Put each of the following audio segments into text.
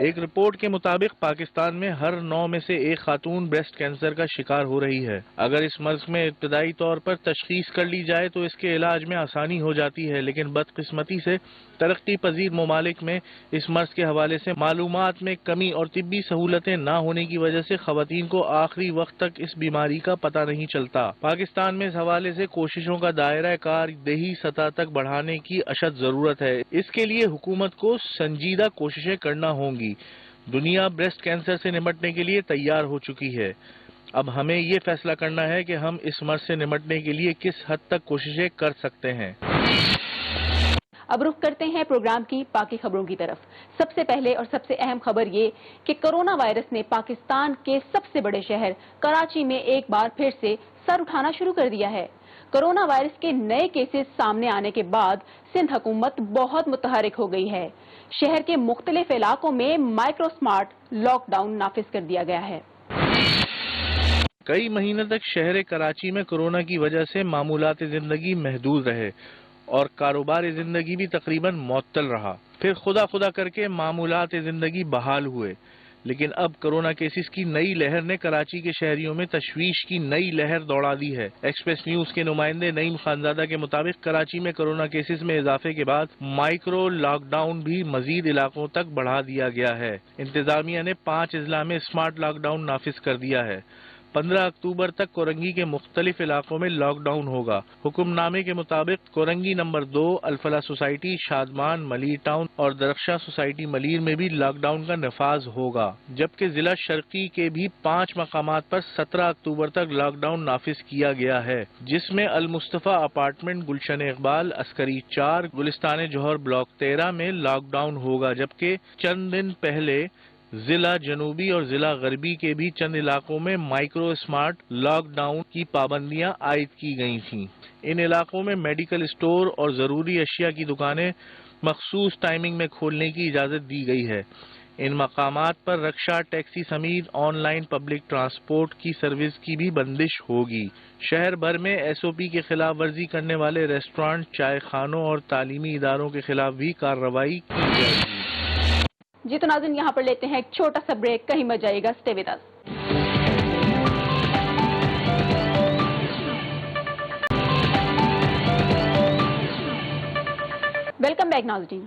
ایک رپورٹ کے مطابق پاکستان میں ہر 9 میں سے ایک خاتون بریسٹ کینسر کا شکار ہو رہی ہے۔ اگر اس مرض میں ابتدائی طور پر تشخیص کر لی جائے تو اس کے علاج میں آسانی ہو جاتی ہے، لیکن بدقسمتی سے ترقی پذیر ممالک میں اس مرض کے حوالے سے معلومات میں کمی اور طبی سہولتیں نہ ہونے کی وجہ سے خواتین کو آخری وقت تک اس بیماری کا پتہ نہیں چلتا۔ پاکستان میں اس حوالے سے کوششوں کا دائرہ کار دیہی سطح تک بڑھانے کی اشد ضرورت ہے۔ اس کے لیے حکومت کو سنجیدہ کوششیں کرنا ہوں گی۔ دنیا بریسٹ کینسر سے نمٹنے کے لیے تیار ہو چکی ہے۔ اب ہمیں یہ فیصلہ کرنا ہے کہ ہم اس مرض سے نمٹنے کے لیے کس حد تک کوششیں کر سکتے ہیں۔ اب رخ کرتے ہیں پروگرام کی باقی خبروں کی طرف۔ سب سے پہلے اور سب سے اہم خبر یہ کہ کرونا وائرس نے پاکستان کے سب سے بڑے شہر کراچی میں ایک بار پھر سے سر اٹھانا شروع کر دیا ہے۔ کرونا وائرس کے نئے کیسز سامنے آنے کے بعد سندھ حکومت بہت متحرک ہو گئی ہے۔ شہر کے مختلف علاقوں میں مائکرو سمارٹ لاک ڈاؤن نافذ کر دیا گیا ہے۔ کئی مہینے تک شہر کراچی میں کرونا کی وجہ سے معمولات زندگی محدود رہے اور کاروبار زندگی بھی تقریباً معطل رہا۔ پھر خدا خدا کر کے معمولات زندگی بحال ہوئے، لیکن اب کرونا کیسز کی نئی لہر نے کراچی کے شہریوں میں تشویش کی نئی لہر دوڑا دی ہے۔ ایکسپریس نیوز کے نمائندے نعیم خانزادہ کے مطابق کراچی میں کرونا کیسز میں اضافے کے بعد مائکرو لاک ڈاؤن بھی مزید علاقوں تک بڑھا دیا گیا ہے۔ انتظامیہ نے 5 اضلاع میں اسمارٹ لاک ڈاؤن نافذ کر دیا ہے۔ 15 اکتوبر تک کورنگی کے مختلف علاقوں میں لاک ڈاؤن ہوگا۔ حکم نامے کے مطابق کورنگی نمبر 2، الفلاح سوسائٹی، شادمان، ملیر ٹاؤن اور درخشاں سوسائٹی ملیر میں بھی لاک ڈاؤن کا نفاذ ہوگا، جبکہ ضلع شرقی کے بھی 5 مقامات پر 17 اکتوبر تک لاک ڈاؤن نافذ کیا گیا ہے، جس میں المصطفیٰ اپارٹمنٹ، گلشن اقبال، عسکری 4، گلستان جوہر بلاک 13 میں لاک ڈاؤن ہوگا، جبکہ چند دن پہلے ضلع جنوبی اور ضلع غربی کے بھی چند علاقوں میں مائکرو اسمارٹ لاک ڈاؤن کی پابندیاں عائد کی گئی تھیں۔ ان علاقوں میں میڈیکل اسٹور اور ضروری اشیاء کی دکانیں مخصوص ٹائمنگ میں کھولنے کی اجازت دی گئی ہے۔ ان مقامات پر رکشا، ٹیکسی سمیت آن لائن پبلک ٹرانسپورٹ کی سروس کی بھی بندش ہوگی۔ شہر بھر میں SOP کی خلاف ورزی کرنے والے ریسٹورانٹ، چائے خانوں اور تعلیمی اداروں کے خلاف بھی کارروائی کی جائے گی۔ جی تو ناظرین، یہاں پر لیتے ہیں ایک چھوٹا سا بریک، کہیں مت جائے گا، stay with us. Welcome back ناظرین۔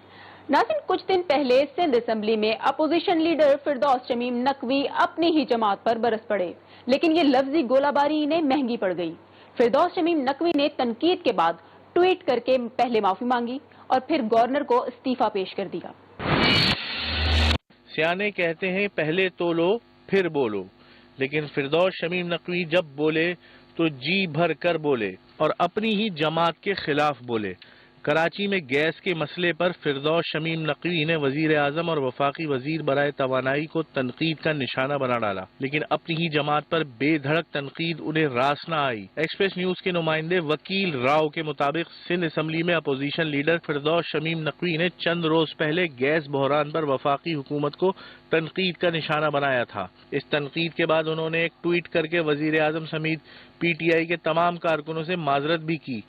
ناظرین، کچھ دن پہلے سندھ اسمبلی میں اپوزیشن لیڈر فردوس شمیم نقوی اپنی ہی جماعت پر برس پڑے، لیکن یہ لفظی گولہ باری انہیں مہنگی پڑ گئی۔ فردوس شمیم نقوی نے تنقید کے بعد ٹویٹ کر کے پہلے معافی مانگی اور پھر گورنر کو استعفیٰ پیش کر دیا۔ سیانے کہتے ہیں پہلے تو لو پھر بولو، لیکن فردوس شمیم نقوی جب بولے تو جی بھر کر بولے اور اپنی ہی جماعت کے خلاف بولے۔ کراچی میں گیس کے مسئلے پر فردوس شمیم نقوی نے وزیر اعظم اور وفاقی وزیر برائے توانائی کو تنقید کا نشانہ بنا ڈالا، لیکن اپنی ہی جماعت پر بے دھڑک تنقید انہیں راس نہ آئی۔ ایکسپریس نیوز کے نمائندے وکیل راؤ کے مطابق سندھ اسمبلی میں اپوزیشن لیڈر فردوس شمیم نقوی نے چند روز پہلے گیس بحران پر وفاقی حکومت کو تنقید کا نشانہ بنایا تھا۔ اس تنقید کے بعد انہوں نے ایک ٹویٹ کر کے وزیر اعظم سمیت PTI کے تمام کارکنوں سے معذرت بھی کی،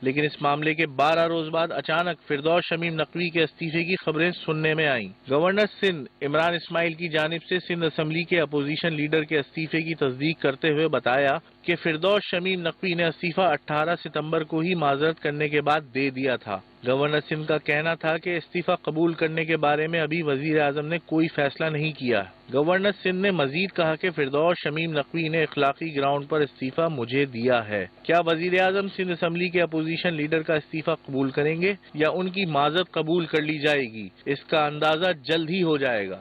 لیکن اس معاملے کے 12 روز بعد اچانک فردوس شمیم نقوی کے استعفے کی خبریں سننے میں آئیں۔ گورنر سندھ عمران اسماعیل کی جانب سے سندھ اسمبلی کے اپوزیشن لیڈر کے استعفے کی تصدیق کرتے ہوئے بتایا کہ فردوس شمیم نقوی نے استعفیٰ 18 ستمبر کو ہی معذرت کرنے کے بعد دے دیا تھا۔ گورنر سندھ کا کہنا تھا کہ استعفیٰ قبول کرنے کے بارے میں ابھی وزیر اعظم نے کوئی فیصلہ نہیں کیا۔ گورنر سندھ نے مزید کہا کہ فردوس شمیم نقوی نے اخلاقی گراؤنڈ پر استعفیٰ مجھے دیا ہے۔ کیا وزیر اعظم سندھ اسمبلی کے اپوزیشن لیڈر کا استعفیٰ قبول کریں گے یا ان کی معذرت قبول کر لی جائے گی؟ اس کا اندازہ جلد ہی ہو جائے گا۔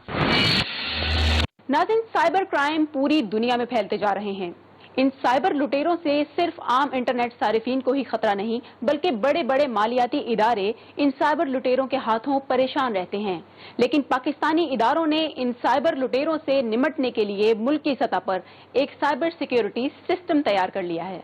ناظرین، سائبر کرائم پوری دنیا میں پھیلتے جا رہے ہیں۔ ان سائبر لٹیروں سے صرف عام انٹرنیٹ صارفین کو ہی خطرہ نہیں بلکہ بڑے بڑے مالیاتی ادارے ان سائبر لٹیروں کے ہاتھوں پریشان رہتے ہیں، لیکن پاکستانی اداروں نے ان سائبر لٹیروں سے نمٹنے کے لیے ملکی سطح پر ایک سائبر سیکیورٹی سسٹم تیار کر لیا ہے۔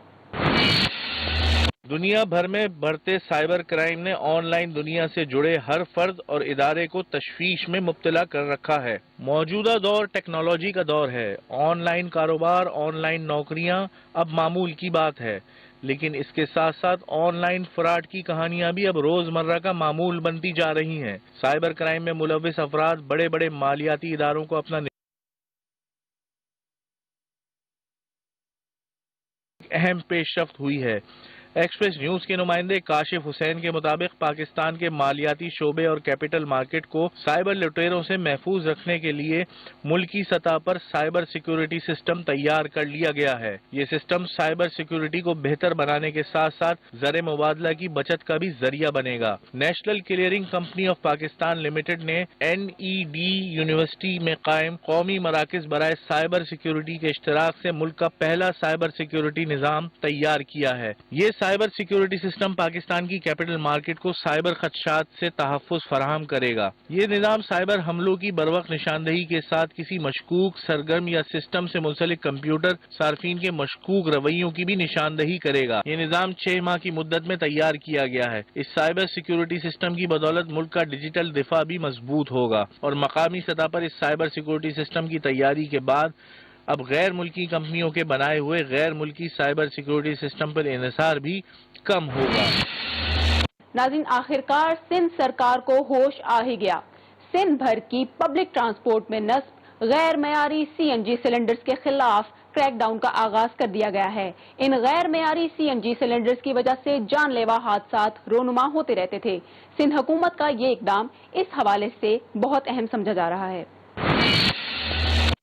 دنیا بھر میں بڑھتے سائبر کرائم نے آن لائن دنیا سے جڑے ہر فرد اور ادارے کو تشویش میں مبتلا کر رکھا ہے۔ موجودہ دور ٹیکنالوجی کا دور ہے۔ آن لائن کاروبار، آن لائن نوکریاں اب معمول کی بات ہے۔ لیکن اس کے ساتھ ساتھ آن لائن فراڈ کی کہانیاں بھی اب روزمرہ کا معمول بنتی جا رہی ہیں۔ سائبر کرائم میں ملوث افراد بڑے بڑے مالیاتی اداروں کو اپنا اہم پیش رفت ہوئی ہے۔ ایکسپریس نیوز کے نمائندے کاشف حسین کے مطابق پاکستان کے مالیاتی شعبے اور کیپٹل مارکیٹ کو سائبر لٹیروں سے محفوظ رکھنے کے لیے ملکی سطح پر سائبر سیکیورٹی سسٹم تیار کر لیا گیا ہے۔ یہ سسٹم سائبر سیکیورٹی کو بہتر بنانے کے ساتھ ساتھ زر مبادلہ کی بچت کا بھی ذریعہ بنے گا۔ National Clearing Company of Pakistan Limited نے NED یونیورسٹی میں قائم قومی مراکز برائے سائبر سیکیورٹی کے اشتراک سے ملک کا پہلا سائبر سیکیورٹی نظام تیار کیا ہے۔ یہ سائبر سیکیورٹی سسٹم پاکستان کی کیپٹل مارکیٹ کو سائبر خدشات سے تحفظ فراہم کرے گا۔ یہ نظام سائبر حملوں کی بروقت نشاندہی کے ساتھ کسی مشکوک سرگرم یا سسٹم سے منسلک کمپیوٹر صارفین کے مشکوک رویوں کی بھی نشاندہی کرے گا۔ یہ نظام 6 ماہ کی مدت میں تیار کیا گیا ہے۔ اس سائبر سیکیورٹی سسٹم کی بدولت ملک کا ڈیجیٹل دفاع بھی مضبوط ہوگا اور مقامی سطح پر اس سائبر سیکیورٹی سسٹم کی تیاری کے بعد اب غیر ملکی کمپنیوں کے بنائے ہوئے غیر ملکی سائبر سیکیورٹی سسٹم پر انحصار بھی کم ہوگا۔ ناظرین، آخرکار سندھ سرکار کو ہوش آ ہی گیا۔ سندھ بھر کی پبلک ٹرانسپورٹ میں نصب غیر معیاری CNG سلنڈرز کے خلاف کریک ڈاؤن کا آغاز کر دیا گیا ہے۔ ان غیر معیاری CNG سلنڈرز کی وجہ سے جان لیوا حادثات رونما ہوتے رہتے تھے۔ سندھ حکومت کا یہ اقدام اس حوالے سے بہت اہم سمجھا جا رہا ہے۔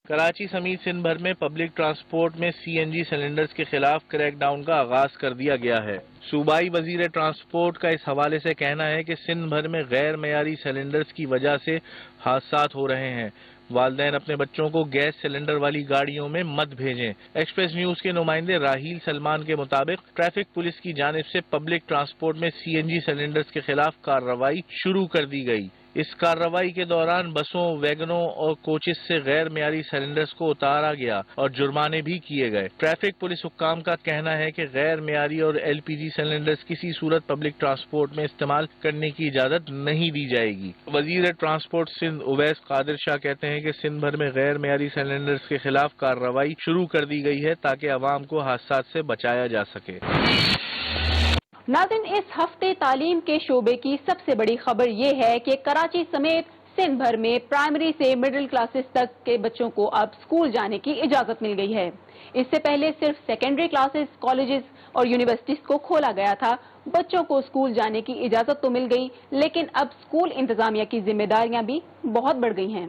کراچی سمیت سندھ بھر میں پبلک ٹرانسپورٹ میں CNG سلنڈرز کے خلاف کریک ڈاؤن کا آغاز کر دیا گیا ہے۔ صوبائی وزیر ٹرانسپورٹ کا اس حوالے سے کہنا ہے کہ سندھ بھر میں غیر معیاری سلنڈرز کی وجہ سے حادثات ہو رہے ہیں۔ والدین اپنے بچوں کو گیس سلنڈر والی گاڑیوں میں مت بھیجیں۔ ایکسپریس نیوز کے نمائندے راہیل سلمان کے مطابق ٹریفک پولیس کی جانب سے پبلک ٹرانسپورٹ میں CNG سلنڈرز کے خلاف کارروائی شروع کر دی گئی۔ اس کارروائی کے دوران بسوں، ویگنوں اور کوچز سے غیر معیاری سلنڈرز کو اتارا گیا اور جرمانے بھی کیے گئے۔ ٹریفک پولیس حکام کا کہنا ہے کہ غیر معیاری اور LPG سلنڈرز کسی صورت پبلک ٹرانسپورٹ میں استعمال کرنے کی اجازت نہیں دی جائے گی۔ وزیر ٹرانسپورٹ سندھ اویس قادر شاہ کہتے ہیں کہ سندھ بھر میں غیر معیاری سلنڈرز کے خلاف کارروائی شروع کر دی گئی ہے تاکہ عوام کو حادثات سے بچایا جا سکے۔ ناظرین، اس ہفتے تعلیم کے شعبے کی سب سے بڑی خبر یہ ہے کہ کراچی سمیت سندھ بھر میں پرائمری سے مڈل کلاسز تک کے بچوں کو اب اسکول جانے کی اجازت مل گئی ہے۔ اس سے پہلے صرف سیکنڈری کلاسز، کالجز اور یونیورسٹیز کو کھولا گیا تھا۔ بچوں کو اسکول جانے کی اجازت تو مل گئی، لیکن اب اسکول انتظامیہ کی ذمہ داریاں بھی بہت بڑھ گئی ہیں۔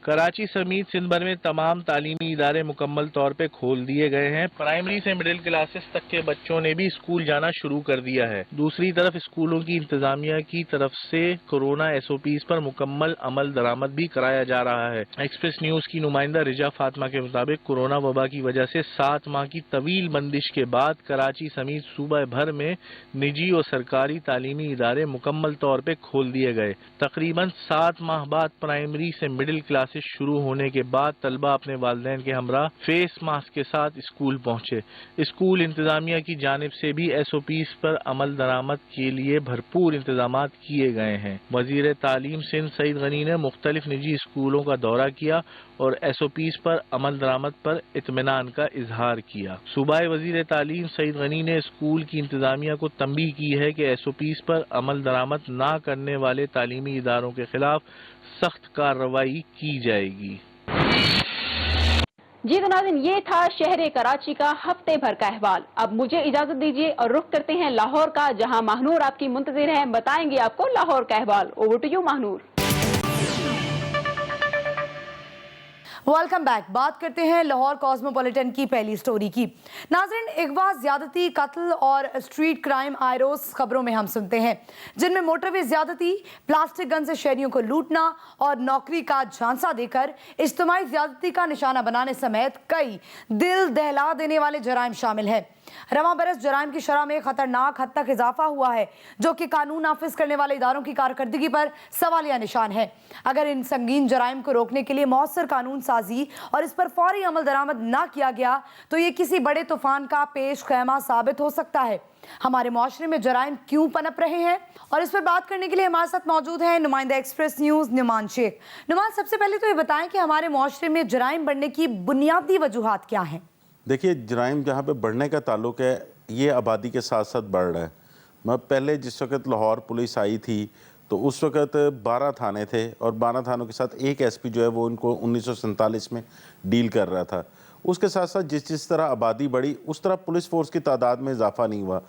کراچی سمیت سندھ بھر میں تمام تعلیمی ادارے مکمل طور پہ کھول دیے گئے ہیں۔ پرائمری سے مڈل کلاسز تک کے بچوں نے بھی اسکول جانا شروع کر دیا ہے۔ دوسری طرف اسکولوں کی انتظامیہ کی طرف سے کورونا SOPs پر مکمل عمل درآمد بھی کرایا جا رہا ہے۔ ایکسپریس نیوز کی نمائندہ رجا فاطمہ کے مطابق کورونا وبا کی وجہ سے 7 ماہ کی طویل بندش کے بعد کراچی سمیت صوبہ بھر میں نجی اور سرکاری تعلیمی ادارے مکمل طور پہ کھول دیے گئے۔ تقریباً 7 ماہ بعد پرائمری سے مڈل کلاس شروع ہونے کے بعد طلبہ اپنے والدین کے ہمراہ فیس ماسک کے ساتھ اسکول پہنچے۔ اسکول انتظامیہ کی جانب سے بھی SOPs پر عمل درآمد کے لیے بھرپور انتظامات کیے گئے ہیں۔ وزیر تعلیم سندھ سعید غنی نے مختلف نجی اسکولوں کا دورہ کیا اور SOPs پر عمل درآمد پر اطمینان کا اظہار کیا۔ صوبائی وزیر تعلیم سعید غنی نے اسکول کی انتظامیہ کو تنبیہ کی ہے کہ SOPs پر عمل درآمد نہ کرنے والے تعلیمی اداروں کے خلاف سخت کارروائی کی جائے گی۔ جی تو ناظرین، یہ تھا شہر کراچی کا ہفتے بھر کا احوال۔ اب مجھے اجازت دیجیے اور رخ کرتے ہیں لاہور کا، جہاں ماہنور آپ کی منتظر ہیں، بتائیں گے آپ کو لاہور کا احوال۔ Over to you Mahnoor. Welcome back. بات کرتے ہیں لاہور کاسموپولیٹن کی پہلی سٹوری کی۔ ناظرین، اغوا، زیادتی، قتل اور اسٹریٹ کرائم آئے روز خبروں میں ہم سنتے ہیں، جن میں موٹر وے زیادتی، پلاسٹک گن سے شہریوں کو لوٹنا اور نوکری کا جھانسا دے کر اجتماعی زیادتی کا نشانہ بنانے سمیت کئی دل دہلا دینے والے جرائم شامل ہیں۔ رواں برس جرائم کی شرح میں خطرناک حد تک اضافہ ہوا ہے، جو کہ قانون نافذ کرنے والے اداروں کی کارکردگی پر سوالیہ نشان ہے۔ اگر ان سنگین جرائم کو روکنے کے لیے مؤثر قانون سازی اور اس پر فوری عمل درآمد نہ کیا گیا تو یہ کسی بڑے طوفان کا پیش خیمہ ثابت ہو سکتا ہے۔ ہمارے معاشرے میں جرائم کیوں پنپ رہے ہیں، اور اس پر بات کرنے کے لیے ہمارے ساتھ موجود ہیں نمائندہ ایکسپریس نیوز نعمان شیخ۔ نعمان، سب سے پہلے تو یہ بتائیں کہ ہمارے معاشرے میں جرائم بڑھنے کی بنیادی وجوہات کیا ہیں؟ دیکھیے جرائم جہاں پہ بڑھنے کا تعلق ہے یہ آبادی کے ساتھ ساتھ بڑھ رہا ہے. میں پہلے جس وقت لاہور پولیس آئی تھی تو اس وقت 12 تھانے تھے اور 12 تھانوں کے ساتھ ایک ایس پی جو ہے وہ ان کو 1947 میں ڈیل کر رہا تھا. اس کے ساتھ ساتھ جس طرح آبادی بڑھی اس طرح پولیس فورس کی تعداد میں اضافہ نہیں ہوا.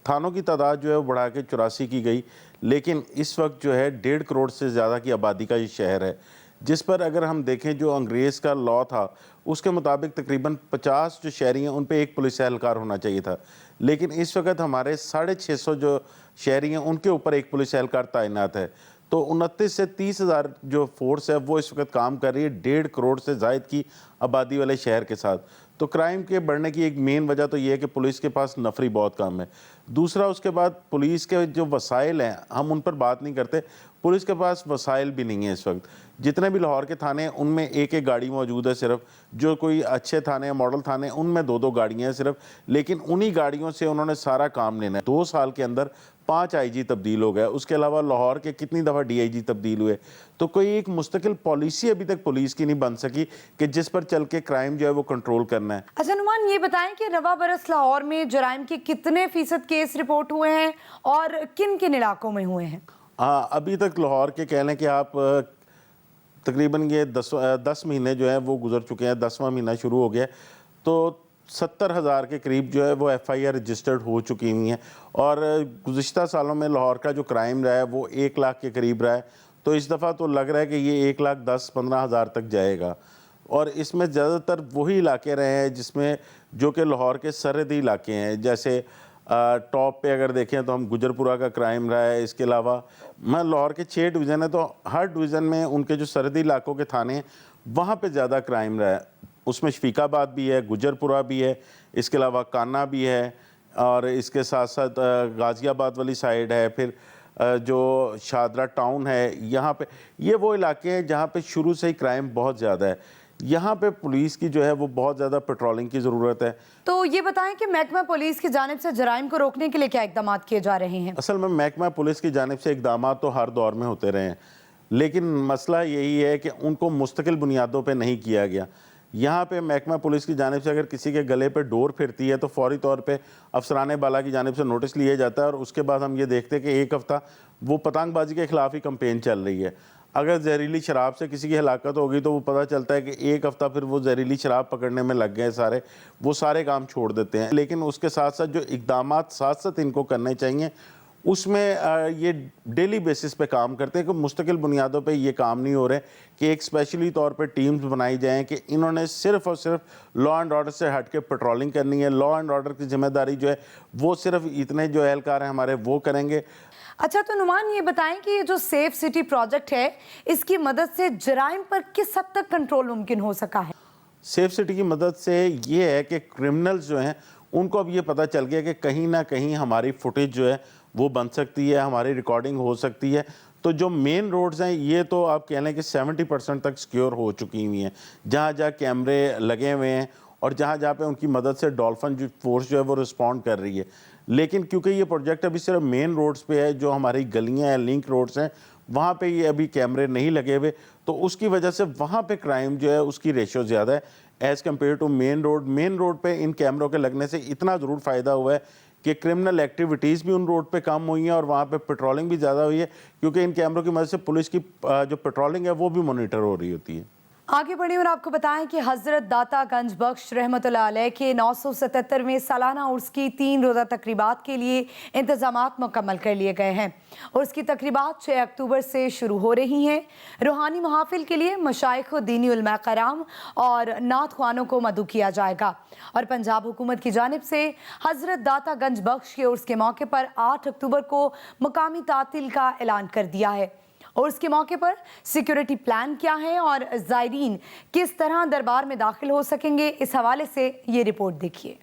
تھانوں کی تعداد جو ہے وہ بڑھا کے 84 کی گئی، لیکن اس وقت جو ہے 1.5 کروڑ سے زیادہ کی آبادی کا یہ شہر ہے، جس پر اگر ہم دیکھیں جو انگریز کا لاء تھا اس کے مطابق تقریباً 50 جو شہری ہیں ان پہ ایک پولیس اہلکار ہونا چاہیے تھا، لیکن اس وقت ہمارے 650 جو شہری ہیں ان کے اوپر ایک پولیس اہلکار تعینات ہے. تو 29 سے 30 ہزار جو فورس ہے وہ اس وقت کام کر رہی ہے 1.5 کروڑ سے زائد کی آبادی والے شہر کے ساتھ. تو کرائم کے بڑھنے کی ایک مین وجہ تو یہ ہے کہ پولیس کے پاس نفری بہت کم ہے. دوسرا اس کے بعد پولیس کے جو وسائل ہیں ہم ان پر بات نہیں کرتے، پولیس کے پاس وسائل بھی نہیں ہیں. اس وقت جتنے بھی لاہور کے تھانے ہیں ان میں ایک ایک گاڑی موجود ہے صرف، جو کوئی اچھے تھانے ماڈل تھانے ان میں 2 گاڑیاں ہیں صرف، لیکن انہی گاڑیوں سے انہوں نے سارا کام لینا ہے. 2 سال کے اندر 5 آئی جی تبدیل ہو گئے، اس کے علاوہ لاہور کے کتنی دفعہ ڈی آئی جی تبدیل ہوئے. تو کوئی ایک مستقل پالیسی ابھی تک پولیس کی نہیں بن سکی کہ جس پر چل کے کرائم جو ہے وہ کنٹرول کرنا ہے. اچھا نعمان، یہ بتائیں کہ رواں برس لاہور میں جرائم کے کتنے فیصد کیس رپورٹ ہوئے ہیں اور کن کن علاقوں میں ہوئے ہیں؟ ابھی تک لاہور کے کہہ لیں کہ آپ تقریباً یہ 10 مہینے جو ہیں وہ گزر چکے ہیں، 10واں مہینہ شروع ہو گیا تو 70,000 کے قریب جو ہے وہ ایف آئی آر رجسٹرڈ ہو چکی ہوئی ہیں. اور گزشتہ سالوں میں لاہور کا جو کرائم رہا ہے وہ 1 لاکھ کے قریب رہا ہے، تو اس دفعہ تو لگ رہا ہے کہ یہ 1,10,15,000 تک جائے گا. اور اس میں زیادہ تر وہی علاقے رہے ہیں جس میں جو کہ لاہور کے سرحدی علاقے ہیں، جیسے ٹاپ پہ اگر دیکھیں تو ہم گجرپورہ کا کرائم رہا ہے. اس کے علاوہ میں لاہور کے 6 ڈویژن ہیں تو ہر ڈویژن میں ان کے جو سرحدی علاقوں کے تھانے ہیں وہاں پہ زیادہ کرائم رہا ہے. اس میں شفیق آباد بھی ہے، گجرپورہ بھی ہے، اس کے علاوہ کانا بھی ہے، اور اس کے ساتھ ساتھ غازی آباد والی سائیڈ ہے، پھر جو شادرہ ٹاؤن ہے، یہاں پہ یہ وہ علاقے ہیں جہاں پہ شروع سے ہی کرائم بہت زیادہ ہے. یہاں پہ پولیس کی جو ہے وہ بہت زیادہ پیٹرولنگ کی ضرورت ہے. تو یہ بتائیں کہ محکمہ پولیس کی جانب سے جرائم کو روکنے کے لیے کیا اقدامات کیے جا رہے ہیں؟ اصل میں محکمہ پولیس کی جانب سے اقدامات تو ہر دور میں ہوتے رہے ہیں، لیکن مسئلہ یہی ہے کہ ان کو مستقل بنیادوں پہ نہیں کیا گیا. یہاں پہ محکمہ پولیس کی جانب سے اگر کسی کے گلے پہ ڈور پھرتی ہے تو فوری طور پہ افسران بالا کی جانب سے نوٹس لیا جاتا ہے، اور اس کے بعد ہم یہ دیکھتے ہیں کہ ایک ہفتہ وہ پتنگ بازی کے خلاف ہی کمپین چل رہی ہے. اگر زہریلی شراب سے کسی کی ہلاکت ہوگی تو وہ پتہ چلتا ہے کہ ایک ہفتہ پھر وہ زہریلی شراب پکڑنے میں لگ گئے، وہ سارے کام چھوڑ دیتے ہیں. لیکن اس کے ساتھ ساتھ جو اقدامات ساتھ ساتھ ان کو کرنے چاہیے اس میں یہ ڈیلی بیسس پہ کام کرتے ہیں کہ مستقل بنیادوں پہ یہ کام نہیں ہو رہے کہ ایک اسپیشلی طور پہ ٹیمز بنائی جائیں کہ انہوں نے صرف اور صرف لا اینڈ آرڈر سے ہٹ کے پیٹرولنگ کرنی ہے. لا اینڈ آرڈر کی ذمہ داری جو ہے وہ صرف اتنے جو اہلکار ہیں ہمارے وہ کریں گے. اچھا تو نعمان یہ بتائیں کہ یہ جو سیف سٹی پروجیکٹ ہے اس کی مدد سے جرائم پر کس حد تک کنٹرول ممکن ہو سکا ہے؟ سیف سٹی کی مدد سے یہ ہے کہ کرمنلز جو ہیں ان کو اب یہ پتہ چل گیا کہ کہیں نہ کہیں ہماری فوٹیج جو ہے وہ بن سکتی ہے، ہماری ریکارڈنگ ہو سکتی ہے. تو جو مین روڈز ہیں یہ تو آپ کہہ لیں کہ 70% تک سیکیور ہو چکی ہوئی ہیں، جہاں جہاں کیمرے لگے ہوئے ہیں اور جہاں جہاں پہ ان کی مدد سے ڈولفن جو فورس جو ہے وہ رسپونڈ کر رہی ہے. لیکن کیونکہ یہ پروجیکٹ ابھی صرف مین روڈز پہ ہے، جو ہماری گلیاں ہیں، لنک روڈز ہیں، وہاں پہ یہ ابھی کیمرے نہیں لگے ہوئے، تو اس کی وجہ سے وہاں پہ کرائم جو ہے اس کی ریشو زیادہ ہے as compared to main road. Main road پہ ان کیمروں کے لگنے سے اتنا ضرور فائدہ ہوا ہے کہ کرمنل ایکٹیویٹیز بھی ان روڈ پہ کم ہوئی ہیں اور وہاں پہ پیٹرولنگ بھی زیادہ ہوئی ہے، کیونکہ ان کیمروں کی مدد سے پولیس کی جو پیٹرولنگ ہے وہ بھی مانیٹر ہو رہی ہوتی ہے. آگے بڑھیں اور آپ کو بتائیں کہ حضرت داتا گنج بخش رحمۃ اللہ علیہ کے 977ویں سالانہ عرس کی 3 روزہ تقریبات کے لیے انتظامات مکمل کر لیے گئے ہیں. عرس کی تقریبات 6 اکتوبر سے شروع ہو رہی ہیں. روحانی محافل کے لیے مشائخ و دینی علماء کرام اور نعت خوانوں کو مدعو کیا جائے گا. اور پنجاب حکومت کی جانب سے حضرت داتا گنج بخش کے عرس کے موقع پر 8 اکتوبر کو مقامی تعطیل کا اعلان کر دیا ہے. اور اس کے موقع پر سیکیورٹی پلان کیا ہے اور زائرین کس طرح دربار میں داخل ہو سکیں گے، اس حوالے سے یہ رپورٹ دیکھیے.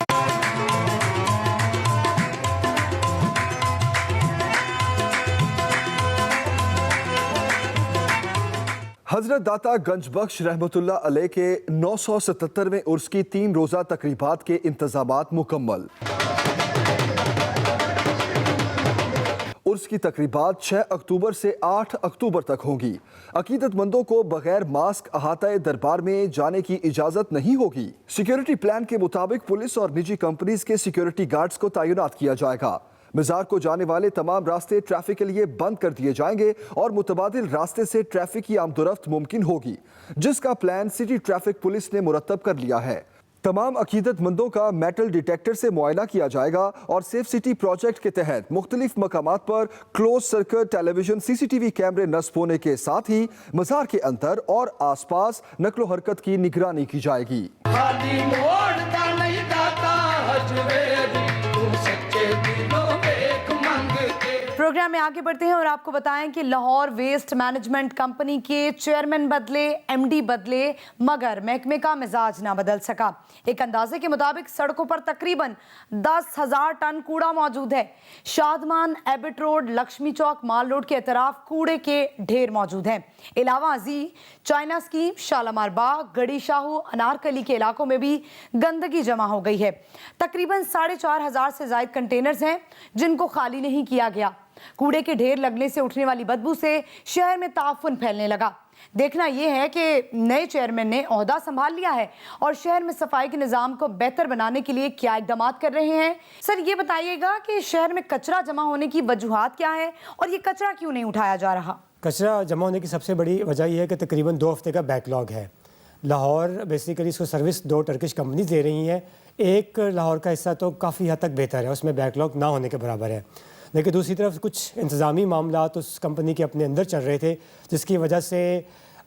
حضرت داتا گنج بخش رحمۃ اللہ علیہ کے 977ویں عرس کی 3 روزہ تقریبات کے انتظامات مکمل. عرس کی تقریبات 6 اکتوبر سے 8 اکتوبر تک ہوں گی۔ عقیدت مندوں کو بغیر ماسک احاطہ دربار میں جانے کی اجازت نہیں ہوگی۔ سیکیورٹی پلان کے مطابق پولیس اور نجی کمپنیز کے سیکیورٹی گارڈز کو تعینات کیا جائے گا۔ مزار کو جانے والے تمام راستے ٹریفک کے لیے بند کر دیے جائیں گے اور متبادل راستے سے ٹریفک کی آمد و رفت ممکن ہوگی، جس کا پلان سٹی ٹریفک پولیس نے مرتب کر لیا ہے۔ تمام عقیدت مندوں کا میٹل ڈیٹیکٹر سے معائنہ کیا جائے گا اور سیف سٹی پروجیکٹ کے تحت مختلف مقامات پر کلوز سرکٹ ٹیلی ویژن CCTV کیمرے نصب ہونے کے ساتھ ہی مزار کے اندر اور آس پاس نقل و حرکت کی نگرانی کی جائے گی۔ پروگرام میں آگے بڑھتے ہیں اور آپ کو بتائیں کہ لاہور ویسٹ مینجمنٹ کمپنی کے چیئرمین بدلے، MD بدلے، مگر محکمے کا مزاج نہ بدل سکا۔ ایک اندازے کے مطابق سڑکوں پر تقریباً 10,000 ٹن کوڑا موجود ہے۔ شادمان، ایبٹ روڈ، لکشمی چوک، مال روڈ کے اطراف کوڑے کے ڈھیر موجود ہیں۔ علاوہ ازیں چائنا اسکیم، شالامار باغ، گڑی شاہو، انارکلی کے علاقوں میں بھی گندگی جمع ہو گئی ہے۔ تقریباً 4,500 سے زائد کنٹینرز ہیں جن کو خالی نہیں کیا گیا۔ کوڑے کے ڈھیر لگنے سے اٹھنے والی بدبو سے شہر میں تعفن پھیلنے لگا۔ دیکھنا یہ ہے کہ نئے چیئرمین نے عہدہ سنبھال لیا ہے اور شہر میں صفائی کے نظام کو بہتر بنانے کے لیے کیا اقدامات کر رہے ہیں۔ سر یہ بتائیے گا کہ شہر میں کچرا جمع ہونے کی وجوہات کیا ہے اور یہ کچرا کیوں نہیں اٹھایا جا رہا؟ کچرا جمع ہونے کی سب سے بڑی وجہ یہ ہے کہ تقریباً 2 ہفتے کا بیک لاگ ہے۔ لاہور بیسیکلی اس کو سروس 2 ٹرکش کمپنیز دے رہی ہیں۔ ایک لاہور کا حصہ تو کافی حد تک بہتر ہے، اس میں بیک لاگ نہ ہونے کے برابر ہے، لیکن دوسری طرف کچھ انتظامی معاملات اس کمپنی کے اپنے اندر چل رہے تھے جس کی وجہ سے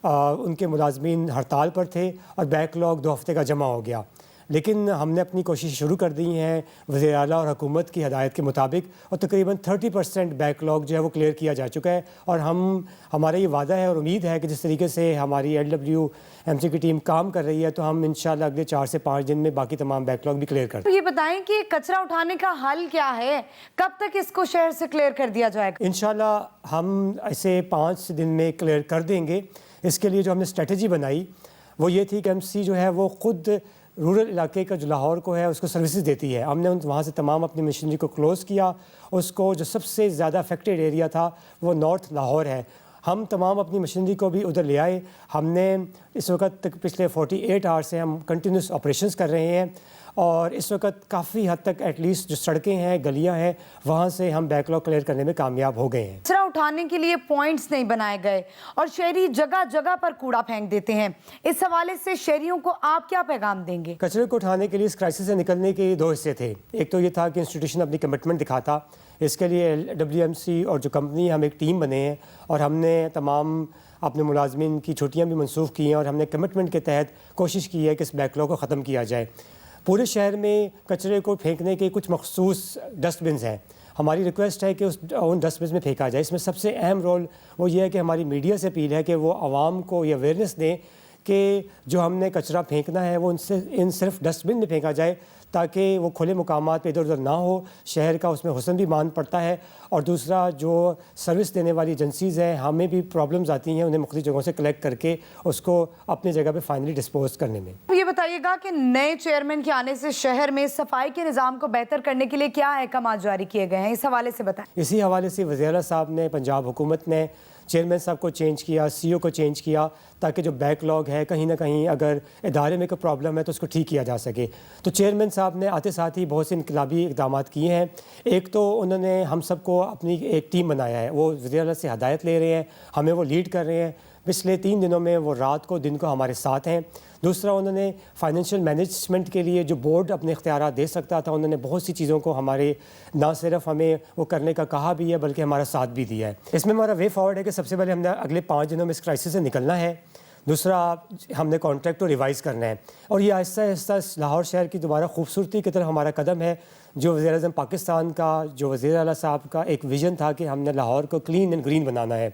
ان کے ملازمین ہڑتال پر تھے اور بیک لاگ 2 ہفتے کا جمع ہو گیا۔ لیکن ہم نے اپنی کوشش شروع کر دی ہیں وزیر اعلیٰ اور حکومت کی ہدایت کے مطابق، اور تقریباً 30% بیک لاگ جو ہے وہ کلیئر کیا جا چکا ہے، اور ہمارا یہ وعدہ ہے اور امید ہے کہ جس طریقے سے ہماری LWMC کی ٹیم کام کر رہی ہے تو ہم انشاءاللہ اگلے 4 سے 5 دن میں باقی تمام بیک لاگ بھی کلیئر کر دیں۔ یہ بتائیں کہ کچرا اٹھانے کا حل کیا ہے، کب تک اس کو شہر سے کلیئر کر دیا جائے گا؟ انشاءاللہ ہم اسے 5 دن میں کلیئر کر دیں گے۔ اس کے لیے جو ہم نے اسٹریٹجی بنائی وہ یہ تھی کہ MC جو ہے وہ خود رورل علاقے کا جو لاہور کو ہے اس کو سروسز دیتی ہے۔ ہم نے وہاں سے تمام اپنی مشینری کو کلوز کیا۔ اس کو جو سب سے زیادہ افیکٹڈ ایریا تھا وہ نارتھ لاہور ہے۔ ہم تمام اپنی مشینری کو بھی ادھر لے آئے۔ ہم نے اس وقت تک پچھلے 48 آور سے ہم کنٹینیوس آپریشنز کر رہے ہیں، اور اس وقت کافی حد تک ایٹ لیسٹ جو سڑکیں ہیں، گلیاں ہیں، وہاں سے ہم بیک لاگ کلیئر کرنے میں کامیاب ہو گئے ہیں۔ کچرا اٹھانے کے لیے پوائنٹس نہیں بنائے گئے اور شہری جگہ جگہ پر کوڑا پھینک دیتے ہیں۔ اس حوالے سے شہریوں کو آپ کیا پیغام دیں گے؟ کچرے کو اٹھانے کے لیے اس کرائسس سے نکلنے کے 2 حصے تھے۔ ایک تو یہ تھا کہ انسٹیٹیوشن اپنی کمٹمنٹ دکھاتا، اس کے لیے LWMC اور جو کمپنی ہم ایک ٹیم بنے ہیں، اور ہم نے تمام اپنے ملازمین کی چھٹیاں بھی منسوخ کی ہیں، اور ہم نے کمٹمنٹ کے تحت کوشش کی ہے کہ اس بیک لاگ کو ختم کیا جائے۔ پورے شہر میں کچرے کو پھینکنے کے کچھ مخصوص ڈسٹ بنز ہیں۔ ہماری ریکویسٹ ہے کہ ان ڈسٹ بنز میں پھینکا جائے۔ اس میں سب سے اہم رول وہ یہ ہے کہ ہماری میڈیا سے اپیل ہے کہ وہ عوام کو یہ اویئرنیس دیں کہ جو ہم نے کچرا پھینکنا ہے وہ ان صرف ڈسٹ بن میں پھینکا جائے، تاکہ وہ کھلے مقامات پہ ادھر ادھر نہ ہو۔ شہر کا اس میں حسن بھی مان پڑتا ہے، اور دوسرا جو سروس دینے والی ایجنسیز ہیں ہمیں بھی پرابلمز آتی ہیں انہیں مختلف جگہوں سے کلیکٹ کر کے اس کو اپنی جگہ پہ فائنلی ڈسپوز کرنے میں۔ یہ بتائیے گا کہ نئے چیئرمین کے آنے سے شہر میں صفائی کے نظام کو بہتر کرنے کے لیے کیا احکامات جاری کیے گئے ہیں، اس حوالے سے بتائیں۔ اسی حوالے سے وزیر اعلیٰ صاحب نے، پنجاب حکومت نے چیئرمین صاحب کو چینج کیا، CO کو چینج کیا، تاکہ جو بیک لاگ ہے کہیں نہ کہیں اگر ادارے میں کوئی پرابلم ہے تو اس کو ٹھیک کیا جا سکے۔ تو چیئرمین صاحب نے آتے ساتھ ہی بہت سے انقلابی اقدامات کیے ہیں۔ ایک تو انہوں نے ہم سب کو اپنی ایک ٹیم بنایا ہے، وہ وزیر اعلیٰ سے ہدایت لے رہے ہیں، ہمیں وہ لیڈ کر رہے ہیں۔ پچھلے 3 دنوں میں وہ رات کو دن کو ہمارے ساتھ ہیں۔ دوسرا، انہوں نے فائنینشیل مینجمنٹ کے لیے جو بورڈ اپنے اختیارات دے سکتا تھا، انہوں نے بہت سی چیزوں کو ہمارے نہ صرف ہمیں وہ کرنے کا کہا بھی ہے بلکہ ہمارا ساتھ بھی دیا ہے۔ اس میں ہمارا وے فارورڈ ہے کہ سب سے پہلے ہم نے اگلے 5 دنوں میں اس کرائسس سے نکلنا ہے۔ دوسرا، ہم نے کانٹریکٹ کو ریوائز کرنا ہے، اور یہ آہستہ آہستہ لاہور شہر کی دوبارہ خوبصورتی کی طرف ہمارا قدم ہے۔ جو وزیر اعظم پاکستان کا، جو وزیر اعلیٰ صاحب کا ایک ویژن تھا کہ ہم نے لاہور کو کلین اینڈ گرین بنانا ہے،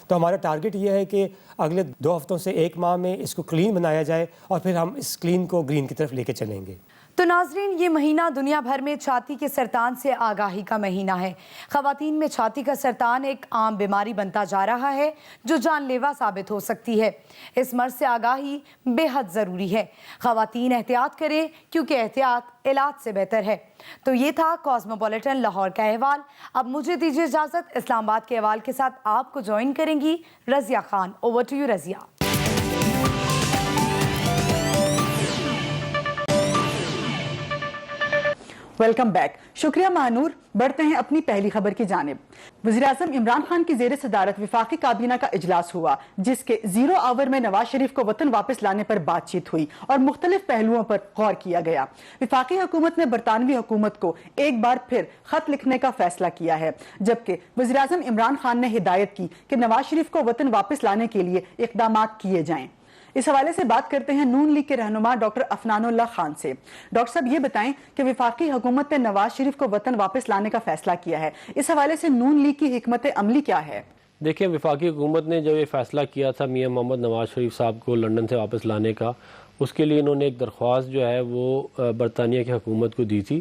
تو ہمارا ٹارگٹ یہ ہے کہ اگلے 2 ہفتوں سے 1 ماہ میں اس کو کلین بنایا جائے، اور پھر ہم اس کلین کو گرین کی طرف لے کے چلیں گے۔ تو ناظرین، یہ مہینہ دنیا بھر میں چھاتی کے سرطان سے آگاہی کا مہینہ ہے۔ خواتین میں چھاتی کا سرطان ایک عام بیماری بنتا جا رہا ہے جو جان لیوا ثابت ہو سکتی ہے۔ اس مرض سے آگاہی بے حد ضروری ہے۔ خواتین احتیاط کریں کیونکہ احتیاط علاج سے بہتر ہے۔ تو یہ تھا کاسموپولیٹن لاہور کا احوال۔ اب مجھے دیجیے اجازت، اسلام آباد کے احوال کے ساتھ آپ کو جوائن کریں گی Razia Khan. Over to you Razia. Welcome back, شکریہ مہنور۔ بڑھتے ہیں اپنی پہلی خبر کی جانب۔ وزیراعظم عمران خان کی زیر صدارت وفاقی کابینہ کا اجلاس ہوا جس کے 0 آور میں نواز شریف کو وطن واپس لانے پر بات چیت ہوئی اور مختلف پہلوؤں پر غور کیا گیا۔ وفاقی حکومت نے برطانوی حکومت کو ایک بار پھر خط لکھنے کا فیصلہ کیا ہے، جبکہ وزیراعظم عمران خان نے ہدایت کی کہ نواز شریف کو وطن واپس لانے کے لیے اقدامات کیے جائیں۔ اس حوالے سے بات کرتے ہیں نون لیگ کے رہنما ڈاکٹر افنان اللہ خان سے۔ ڈاکٹر صاحب یہ بتائیں کہ وفاقی حکومت نے نواز شریف کو وطن واپس لانے کا فیصلہ کیا ہے، اس حوالے سے نون لیگ کی حکمت عملی کیا ہے؟ دیکھیں، وفاقی حکومت نے جب یہ فیصلہ کیا تھا میاں محمد نواز شریف صاحب کو لندن سے واپس لانے کا، اس کے لیے انہوں نے ایک درخواست جو ہے وہ برطانیہ کی حکومت کو دی تھی،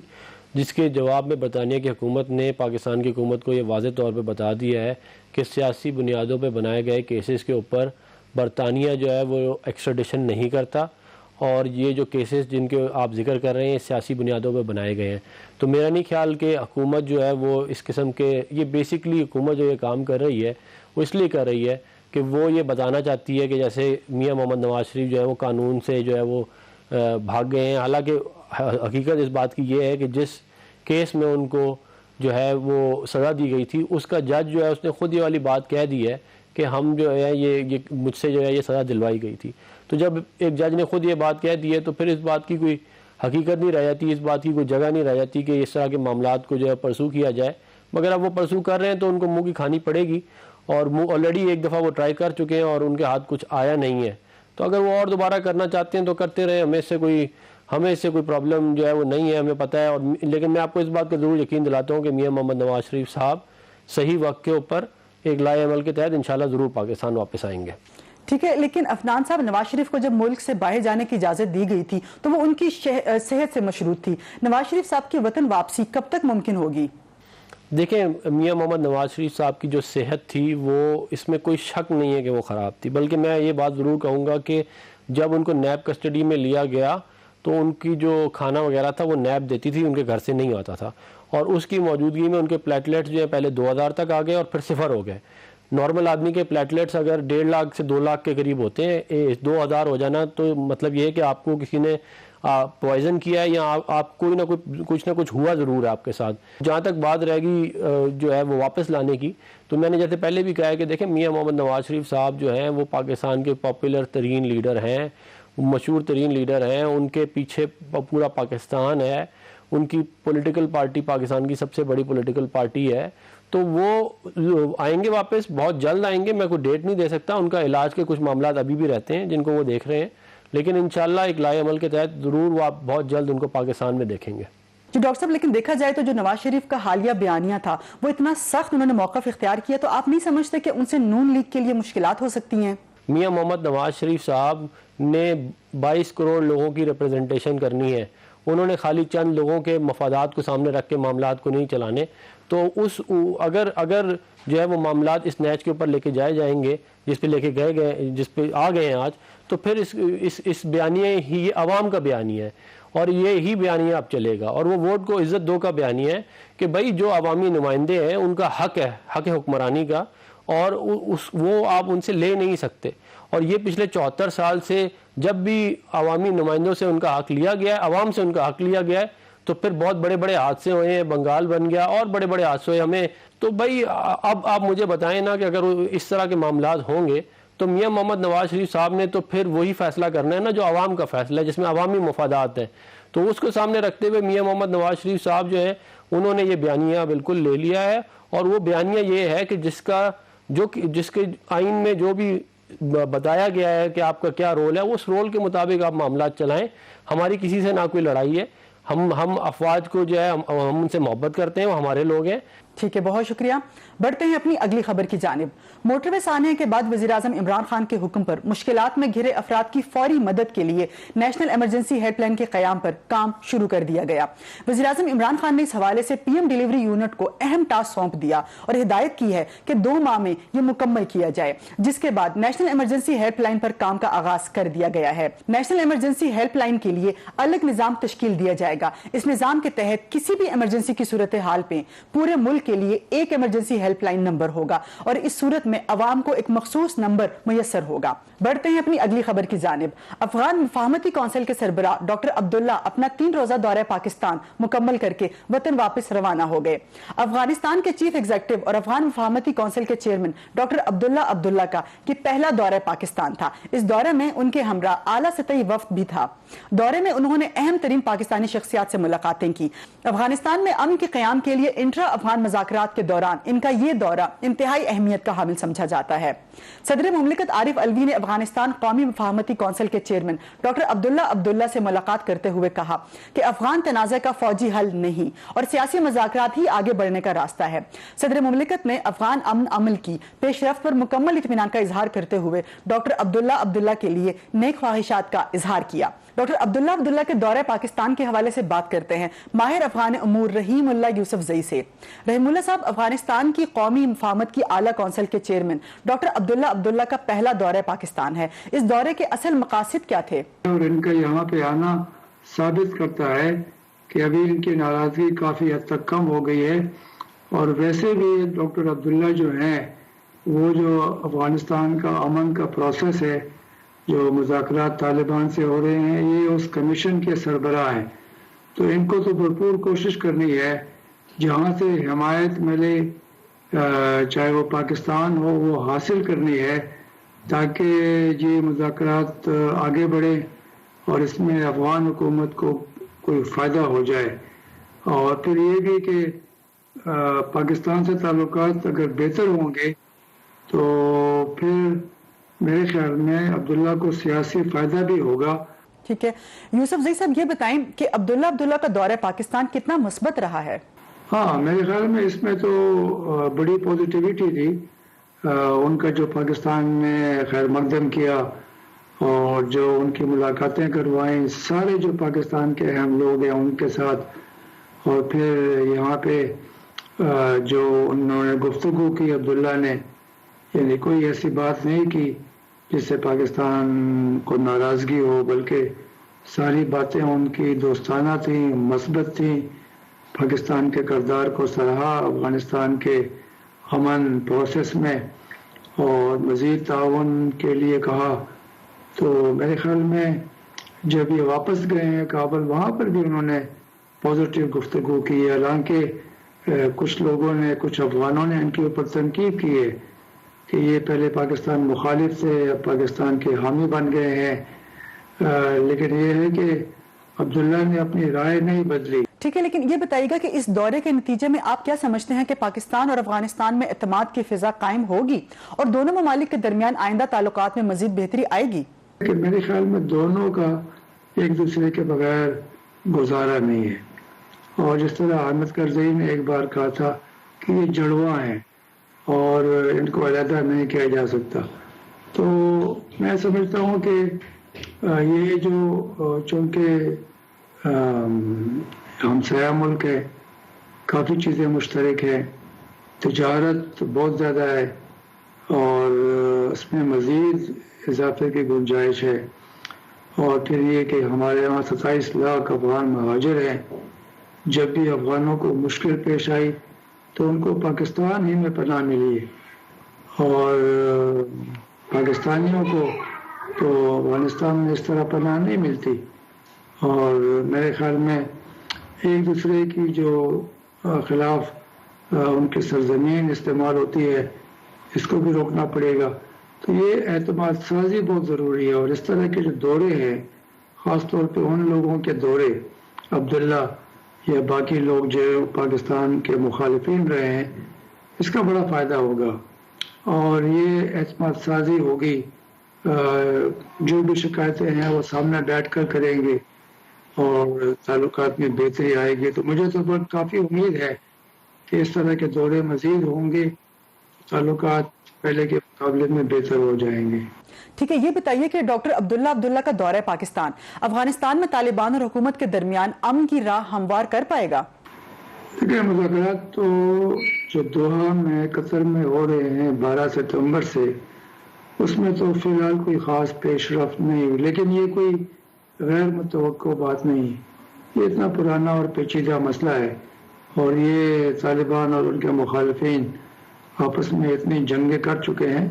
جس کے جواب میں برطانیہ کی حکومت نے پاکستان کی حکومت کو یہ واضح طور پہ بتا دیا ہے کہ سیاسی بنیادوں پہ بنائے گئے کیسز کے اوپر برطانیہ جو ہے وہ ایکسٹریڈیشن نہیں کرتا، اور یہ جو کیسز جن کے آپ ذکر کر رہے ہیں سیاسی بنیادوں پہ بنائے گئے ہیں۔ تو میرا نہیں خیال کہ حکومت جو ہے وہ اس قسم کے، یہ بیسکلی حکومت جو یہ کام کر رہی ہے وہ اس لیے کر رہی ہے کہ وہ یہ بتانا چاہتی ہے کہ جیسے میاں محمد نواز شریف جو ہے وہ قانون سے جو ہے وہ بھاگ گئے ہیں، حالانکہ حقیقت اس بات کی یہ ہے کہ جس کیس میں ان کو جو ہے وہ سزا دی گئی تھی، اس کا جج جو ہے اس نے خود یہ والی بات کہہ دی ہے کہ ہم جو ہے یہ مجھ سے جو ہے یہ سزا دلوائی گئی تھی۔ تو جب ایک جج نے خود یہ بات کہہ دی ہے تو پھر اس بات کی کوئی حقیقت نہیں رہ جاتی، اس بات کی کوئی جگہ نہیں رہ جاتی کہ اس طرح کے معاملات کو جو ہے پرسو کیا جائے۔ مگر اب وہ پرسو کر رہے ہیں تو ان کو منہ کی کھانی پڑے گی، اور آلریڈی ایک دفعہ وہ ٹرائی کر چکے ہیں اور ان کے ہاتھ کچھ آیا نہیں ہے۔ تو اگر وہ اور دوبارہ کرنا چاہتے ہیں تو کرتے رہے، ہمیں اس سے کوئی پرابلم جو ہے وہ نہیں ہے، ہمیں پتہ ہے۔ لیکن میں آپ کو اس بات کا ضرور یقین دلاتا ہوں کہ میاں محمد نواز شریف صاحب صحیح وقت کے اوپر ایک لائے عمل کے تحت انشاءاللہ ضرور پاکستان واپس آئیں گے۔ ٹھیک ہے، لیکن افنان صاحب، نواز شریف کو جب ملک سے باہر جانے کی اجازت دی گئی تھی تو وہ ان کی صحت سے مشروط تھی۔ نواز شریف صاحب کی وطن واپسی کب تک ممکن ہوگی؟ دیکھیں، میاں محمد نواز شریف صاحب کی جو صحت تھی وہ اس میں کوئی شک نہیں ہے کہ وہ خراب تھی، بلکہ میں یہ بات ضرور کہوں گا کہ جب ان کو نیب کسٹڈی میں لیا گیا تو ان کی جو کھانا وغیرہ تھا وہ نیب دیتی تھی، ان کے گھر سے نہیں آتا تھا، اور اس کی موجودگی میں ان کے پلیٹلیٹس جو ہے پہلے 2000 تک آ گئے اور پھر 0 ہو گئے۔ نارمل آدمی کے پلیٹلیٹس اگر 1.5 لاکھ سے 2 لاکھ کے قریب ہوتے ہیں، 2000 ہو جانا تو مطلب یہ ہے کہ آپ کو کسی نے پوائزن کیا ہے یا آپ کوئی نہ کچھ ہوا ضرور ہے آپ کے ساتھ۔ جہاں تک بات رہ گئی جو ہے وہ واپس لانے کی، تو میں نے جیسے پہلے بھی کہا ہے کہ دیکھیں، میاں محمد نواز شریف صاحب جو ہیں وہ پاکستان کے پاپولر ترین لیڈر ہیں، مشہور ترین لیڈر ہیں، ان کے پیچھے پورا پاکستان ہے، ان کی پولیٹیکل پارٹی پاکستان کی سب سے بڑی پولیٹیکل پارٹی ہے، تو وہ آئیں گے واپس، بہت جلد آئیں گے۔ میں کوئی ڈیٹ نہیں دے سکتا، ان کا علاج کے کچھ معاملات ابھی بھی رہتے ہیں جن کو وہ دیکھ رہے ہیں، لیکن انشاءاللہ ایک لائے عمل کے تحت ضرور وہ آپ بہت جلد ان کو پاکستان میں دیکھیں گے۔ جی ڈاکٹر صاحب، لیکن دیکھا جائے تو جو نواز شریف کا حالیہ بیانیہ تھا وہ اتنا سخت انہوں نے موقف اختیار کیا، تو آپ نہیں سمجھتے کہ ان سے نون لیگ کے لیے مشکلات ہو سکتی ہیں؟ میاں محمد نواز شریف صاحب نے 22 کروڑ لوگوں کی ریپرزنٹیشن کرنی ہے، انہوں نے خالی چند لوگوں کے مفادات کو سامنے رکھ کے معاملات کو نہیں چلانے۔ تو اگر جو ہے وہ معاملات اس نیچ کے اوپر لے کے جائیں گے جس پہ لے کے جس پہ آ گئے ہیں آج، تو پھر اس بیانیہ ہی یہ عوام کا بیانیہ ہے، اور یہی بیانیہ اب چلے گا، اور وہ ووٹ کو عزت دو کا بیانیہ ہے کہ بھائی جو عوامی نمائندے ہیں ان کا حق ہے، حق حکمرانی کا، اور وہ آپ ان سے لے نہیں سکتے۔ اور یہ پچھلے 74 سال سے جب بھی عوامی نمائندوں سے ان کا حق لیا گیا ہے، عوام سے ان کا حق لیا گیا ہے، تو پھر بہت بڑے بڑے حادثے ہوئے ہیں، بنگال بن گیا اور بڑے بڑے حادثے ہوئے ہمیں۔ تو بھائی اب آپ مجھے بتائیں نا کہ اگر اس طرح کے معاملات ہوں گے تو میاں محمد نواز شریف صاحب نے تو پھر وہی فیصلہ کرنا ہے نا جو عوام کا فیصلہ ہے، جس میں عوامی مفادات ہیں، تو اس کو سامنے رکھتے ہوئے میاں محمد نواز شریف صاحب جو ہے انہوں نے یہ بیانیہ بالکل لے لیا ہے، اور وہ بیانیہ یہ ہے کہ جس کے آئین میں جو بھی بتایا گیا ہے کہ آپ کا کیا رول ہے، اس رول کے مطابق آپ معاملات چلائیں۔ ہماری کسی سے نہ کوئی لڑائی ہے، ہم افواج کو جو ہے ہم ان سے محبت کرتے ہیں، وہ ہمارے لوگ ہیں۔ ٹھیک ہے، بہت شکریہ. بڑھتے ہیں اپنی اگلی خبر کی جانب. موٹروے سانحے کے بعد وزیراعظم عمران خان کے حکم پر مشکلات میں گھرے افراد کی فوری مدد کے لیے نیشنل ایمرجنسی ہیلپ لائن کے قیام پر کام شروع کر دیا گیا. وزیراعظم عمران خان نے اس حوالے سے پی ایم ڈیلیوری یونٹ کو اہم ٹاسک سونپ دیا اور ہدایت کی ہے کہ 2 ماہ میں یہ مکمل کیا جائے، جس کے بعد نیشنل ایمرجنسی ہیلپ لائن پر کام کا آغاز کر دیا گیا ہے. نیشنل ایمرجنسی ہیلپ لائن کے لیے الگ نظام تشکیل دیا جائے گا. اس نظام کے تحت کسی بھی ایمرجنسی کی صورتحال پہ پورے ملک کے لیے ایک ایمرجنسی ہیلپ لائن نمبر ہوگا اور اس صورت میں عوام کو ایک مخصوص نمبر میسر ہوگا. بڑھتے ہیں اپنی اگلی خبر کی جانب. افغان مفاہمتی کونسل کے سربراہ ڈاکٹر عبداللہ اپنا 3 روزہ دورہ پاکستان مکمل کر کے وطن واپس روانہ ہو گئے. افغانستان کے چیف ایگزیکٹو اور افغان مفاہمتی کونسل کے چیئرمین ڈاکٹر عبداللہ کا یہ پہلا دورہ پاکستان تھا. اس دورے میں ان کے ہمراہ اعلیٰ سطحی وفد بھی تھا. دورے میں انہوں نے اہم ترین پاکستانی شخصیات سے ملاقاتیں کی. افغانستان میں امن کے قیام کے لیے انٹرا افغان مذاکرات کے دوران ان کا یہ دورہ انتہائی اہمیت کا حامل سمجھا جاتا ہے. صدر مملکت عارف الوی نے افغانستان قومی مفاہمتی کونسل کے چیئرمین ڈاکٹر عبداللہ سے ملاقات کرتے ہوئے کہا کہ افغان تنازع کا فوجی حل نہیں اور سیاسی مذاکرات ہی آگے بڑھنے کا راستہ ہے. صدر مملکت نے افغان امن عمل کی پیش رفت پر مکمل اطمینان کا اظہار کرتے ہوئے ڈاکٹر عبداللہ کے لیے نیک خواہشات کا اظہار کیا. ڈاکٹر عبداللہ کے دورہ پاکستان کے حوالے سے بات کرتے ہیں ماہر افغان امور رحیم اللہ یوسف زئی سے. رحیم اللہ صاحب، افغانستان کی قومی مفاہمت کی اعلیٰ کونسل کے چیئرمین ڈاکٹر عبداللہ کا پہلا دورہ پاکستان ہے. اس دورے کے اصل مقاصد کیا تھے؟ اور ان کا یہاں پہ آنا ثابت کرتا ہے کہ ابھی ان کی ناراضگی کافی حد تک کم ہو گئی ہے. اور ویسے بھی ڈاکٹر عبداللہ جو ہیں وہ جو افغانستان کا امن کا پروسیس ہے، جو مذاکرات طالبان سے ہو رہے ہیں، یہ اس کمیشن کے سربراہ ہیں. تو ان کو تو بھرپور کوشش کرنی ہے جہاں سے حمایت ملے، چاہے وہ پاکستان ہو، وہ حاصل کرنی ہے تاکہ یہ مذاکرات آگے بڑھے اور اس میں افغان حکومت کو کوئی فائدہ ہو جائے. اور پھر یہ بھی کہ پاکستان سے تعلقات اگر بہتر ہوں گے تو پھر میرے خیال میں عبداللہ کو سیاسی فائدہ بھی ہوگا. ٹھیک ہے یوسف زئی صاحب، یہ بتائیں کہ عبداللہ کا دورہ پاکستان کتنا مثبت رہا ہے؟ ہاں، میرے خیال میں اس میں تو بڑی پازیٹیوٹی تھی. ان کا جو پاکستان میں خیر مقدم کیا اور جو ان کی ملاقاتیں کروائیں سارے جو پاکستان کے اہم لوگ ہیں ان کے ساتھ، اور پھر یہاں پہ جو انہوں نے گفتگو کی عبداللہ نے، یعنی کوئی ایسی بات نہیں کی جس سے پاکستان کو ناراضگی ہو، بلکہ ساری باتیں ان کی دوستانہ تھیں، مثبت تھیں. پاکستان کے کردار کو سراہا افغانستان کے امن پروسیس میں اور مزید تعاون کے لیے کہا. تو میرے خیال میں جب یہ واپس گئے ہیں کابل، وہاں پر بھی انہوں نے پازیٹیو گفتگو کی. حالانکہ کچھ لوگوں نے، کچھ افغانوں نے ان کے اوپر تنقید کی ہے کہ یہ پہلے پاکستان مخالف تھے، اب پاکستان کے حامی بن گئے ہیں. لیکن یہ ہے کہ عبداللہ نے اپنی رائے نہیں بدلی. ٹھیک ہے، لیکن یہ بتائیے گا کہ اس دورے کے نتیجے میں آپ کیا سمجھتے ہیں کہ پاکستان اور افغانستان میں اعتماد کی فضا قائم ہوگی اور دونوں ممالک کے درمیان آئندہ تعلقات میں مزید بہتری آئے گی؟ کہ میرے خیال میں دونوں کا ایک دوسرے کے بغیر گزارا نہیں ہے. اور جس طرح احمد کرزئی نے ایک بار کہا تھا کہ یہ جڑواں ہیں اور ان کو علیحدہ نہیں کیا جا سکتا. تو میں سمجھتا ہوں کہ یہ جو چونکہ ہمسایہ ملک ہے، کافی چیزیں مشترک ہیں، تجارت بہت زیادہ ہے اور اس میں مزید اضافے کی گنجائش ہے. اور پھر یہ کہ ہمارے یہاں 27 لاکھ افغان مہاجر ہیں. جب بھی افغانوں کو مشکل پیش آئی تو ان کو پاکستان ہی میں پناہ ملی ہے اور پاکستانیوں کو تو افغانستان میں اس طرح پناہ نہیں ملتی. اور میرے خیال میں ایک دوسرے کی جو خلاف ان کی سرزمین استعمال ہوتی ہے، اس کو بھی روکنا پڑے گا. تو یہ اعتماد سازی بہت ضروری ہے. اور اس طرح کے جو دورے ہیں، خاص طور پہ ان لوگوں کے دورے، عبداللہ یا باقی لوگ جو پاکستان کے مخالفین رہے ہیں، اس کا بڑا فائدہ ہوگا اور یہ اعتماد سازی ہوگی. جو بھی شکایتیں ہیں وہ سامنے بیٹھ کر کریں گے اور تعلقات میں بہتری آئے گی. تو مجھے تو کافی امید ہے کہ اس طرح کے دورے مزید ہوں گے، تعلقات پہلے کے مقابلے میں بہتر ہو جائیں گے۔ ٹھیک ہے، یہ بتائیے کہ ڈاکٹر عبداللہ کا دورہ پاکستان افغانستان میں طالبان اور حکومت کے درمیان امن کی راہ ہموار کر پائے گا؟ دیکھیں، مذاکرات تو جو دوحہ میں قطر میں ہو رہے ہیں 12 ستمبر سے، اس میں تو فی الحال کوئی خاص پیش رفت نہیں ہوئی، لیکن یہ کوئی غیر متوقع بات نہیں ہے۔ یہ اتنا پرانا اور پیچیدہ مسئلہ ہے، اور یہ طالبان اور ان کے مخالفین آپس میں اتنی جنگیں کر چکے ہیں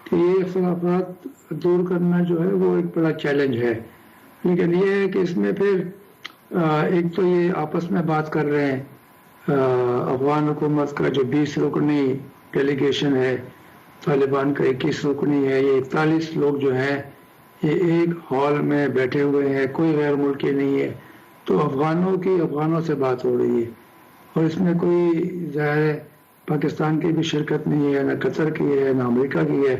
کہ یہ اختلافات دور کرنا جو ہے وہ ایک بڑا چیلنج ہے۔ لیکن یہ ہے کہ اس میں پھر ایک تو یہ آپس میں بات کر رہے ہیں، افغان حکومت کا جو 20 رکنی ڈیلیگیشن ہے، طالبان کا 21 رکنی ہے، یہ 41 لوگ جو ہیں یہ ایک ہال میں بیٹھے ہوئے ہیں، کوئی غیر ملکی نہیں ہے، تو افغانوں سے بات ہو رہی ہے، اور اس میں کوئی ظاہر ہے پاکستان کی بھی شرکت نہیں ہے، نہ قطر کی ہے، نہ امریکہ کی ہے۔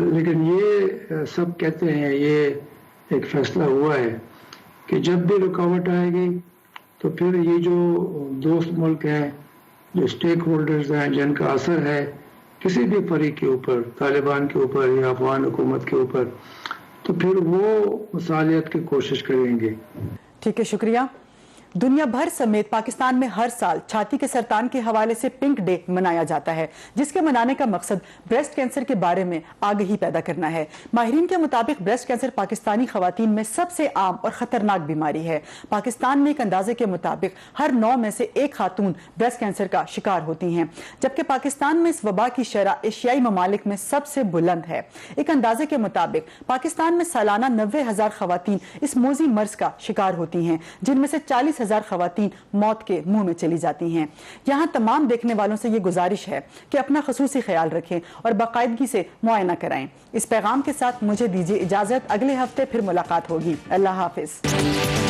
لیکن یہ سب کہتے ہیں، یہ ایک فیصلہ ہوا ہے کہ جب بھی رکاوٹ آئے گی تو پھر یہ جو دوست ملک ہیں، جو اسٹیک ہولڈرز ہیں، جن کا اثر ہے کسی بھی فریق کے اوپر، طالبان کے اوپر یا افغان حکومت کے اوپر، تو پھر وہ مصالحت کی کوشش کریں گے۔ ٹھیک ہے، شکریہ۔ دنیا بھر سمیت پاکستان میں ہر سال چھاتی کے سرطان کے حوالے سے پنک ڈے منایا جاتا ہے، جس کے منانے کا مقصد بریسٹ کینسر کے بارے میں آگہی پیدا کرنا ہے۔ ماہرین کے مطابق بریسٹ کینسر پاکستانی خواتین میں سب سے عام اور خطرناک بیماری ہے۔ پاکستان میں ایک اندازے کے مطابق ہر 9 میں سے 1 خاتون بریسٹ کینسر کا شکار ہوتی ہیں، جبکہ پاکستان میں اس وبا کی شرح ایشیائی ممالک میں سب سے بلند ہے۔ ایک اندازے کے مطابق پاکستان میں سالانہ 90,000 خواتین اس موذی مرض کا شکار ہوتی ہیں، جن میں سے 40,000 خواتین موت کے منہ میں چلی جاتی ہیں۔ یہاں تمام دیکھنے والوں سے یہ گزارش ہے کہ اپنا خصوصی خیال رکھیں اور باقاعدگی سے معائنہ کرائیں۔ اس پیغام کے ساتھ مجھے دیجیے اجازت، اگلے ہفتے پھر ملاقات ہوگی۔ اللہ حافظ۔